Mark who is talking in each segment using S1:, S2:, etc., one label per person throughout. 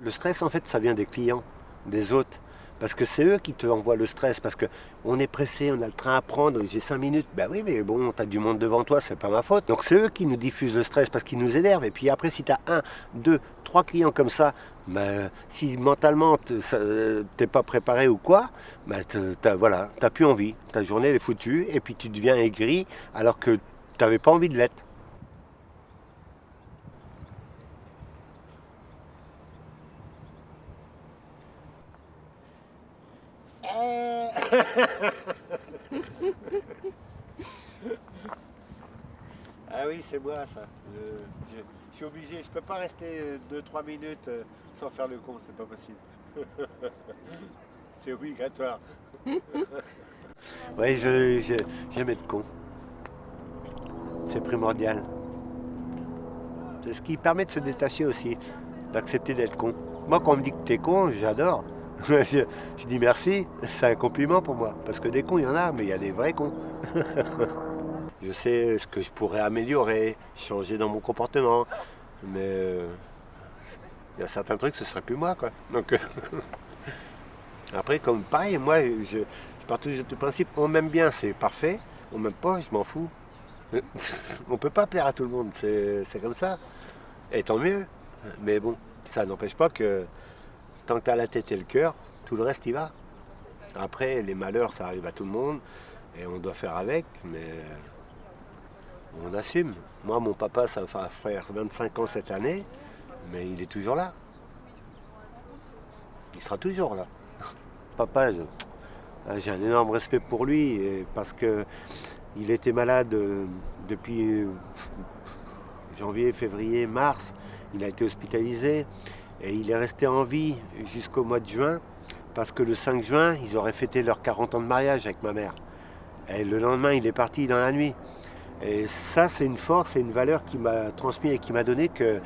S1: Le stress, en fait, ça vient des clients, des hôtes. Parce que c'est eux qui te envoient le stress. Parce qu'on est pressé, on a le train à prendre, j'ai 5 minutes. Ben oui, mais bon, t'as du monde devant toi, c'est pas ma faute. Donc c'est eux qui nous diffusent le stress parce qu'ils nous énervent. Et puis après, si t'as un, deux, trois clients comme ça, ben, si mentalement t'es pas préparé ou quoi, ben voilà, t'as plus envie. Ta journée elle est foutue et puis tu deviens aigri alors que t'avais pas envie de l'être. Ah oui, c'est moi ça. Je suis obligé, je peux pas rester 2 3 minutes sans faire le con, c'est pas possible. C'est obligatoire. Oui, j'aime être con. C'est primordial. C'est ce qui permet de se détacher aussi, d'accepter d'être con. Moi, quand on me dit que t'es con, j'adore. Je dis merci, c'est un compliment pour moi. Parce que des cons, il y en a, mais il y a des vrais cons. Je sais ce que je pourrais améliorer, changer dans mon comportement. Mais il y a certains trucs, ce serait plus moi, quoi. Donc, après, comme pareil, moi, je pars toujours du principe, on m'aime bien, c'est parfait. On m'aime pas, je m'en fous. On peut pas plaire à tout le monde, c'est comme ça. Et tant mieux. Mais bon, ça n'empêche pas que tant que tu as la tête et le cœur, tout le reste y va. Après, les malheurs, ça arrive à tout le monde et on doit faire avec, mais on assume. Moi, mon papa, ça va faire 25 ans cette année, mais il est toujours là. Il sera toujours là. Papa, j'ai un énorme respect pour lui parce que il était malade depuis janvier, février, mars. Il a été hospitalisé et il est resté en vie jusqu'au mois de juin parce que le 5 juin, ils auraient fêté leurs 40 ans de mariage avec ma mère. Et le lendemain, il est parti dans la nuit. Et ça, c'est une force et une valeur qui m'a transmis et qui m'a donné que,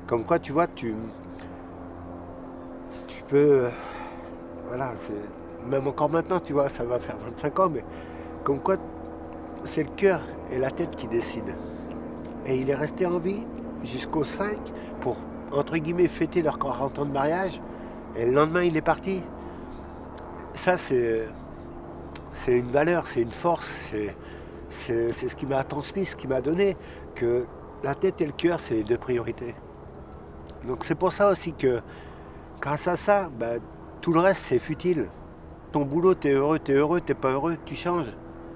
S1: comme quoi, tu vois, tu peux. Voilà, même encore maintenant, tu vois, ça va faire 25 ans, mais comme quoi, c'est le cœur et la tête qui décident. Et il est resté en vie jusqu'au 5 pour, entre guillemets, fêter leurs 40 ans de mariage. Et le lendemain, il est parti. Ça, c'est une valeur, c'est une force, c'est ce qui m'a transmis, ce qui m'a donné que la tête et le cœur, c'est les deux priorités. Donc c'est pour ça aussi que grâce à ça, bah, tout le reste, c'est futile. Ton boulot, t'es heureux, t'es pas heureux, tu changes.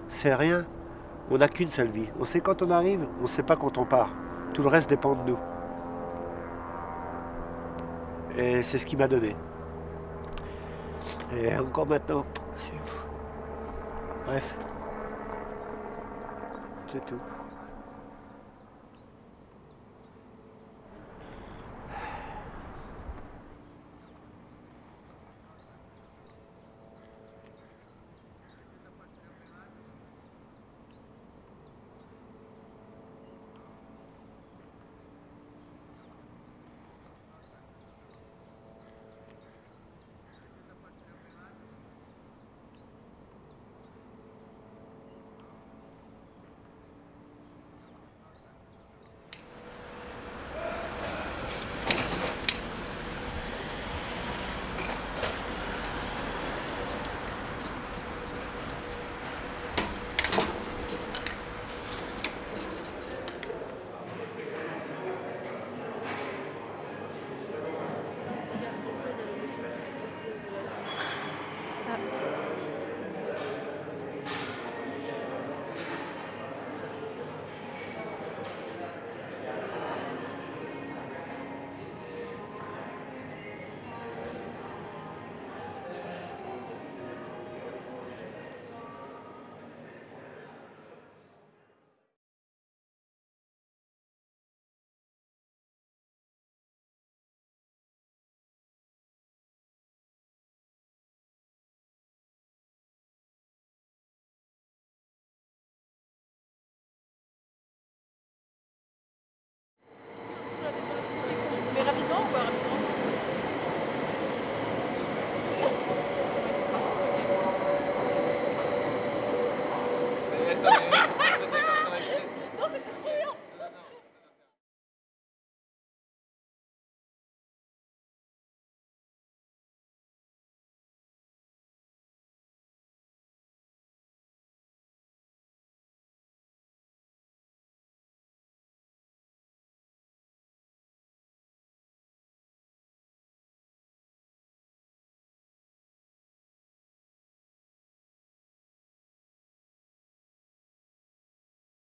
S1: C'est rien. On n'a qu'une seule vie. On sait quand on arrive, on ne sait pas quand on part. Tout le reste dépend de nous. Et c'est ce qui m'a donné. Et encore maintenant, bref, c'est tout.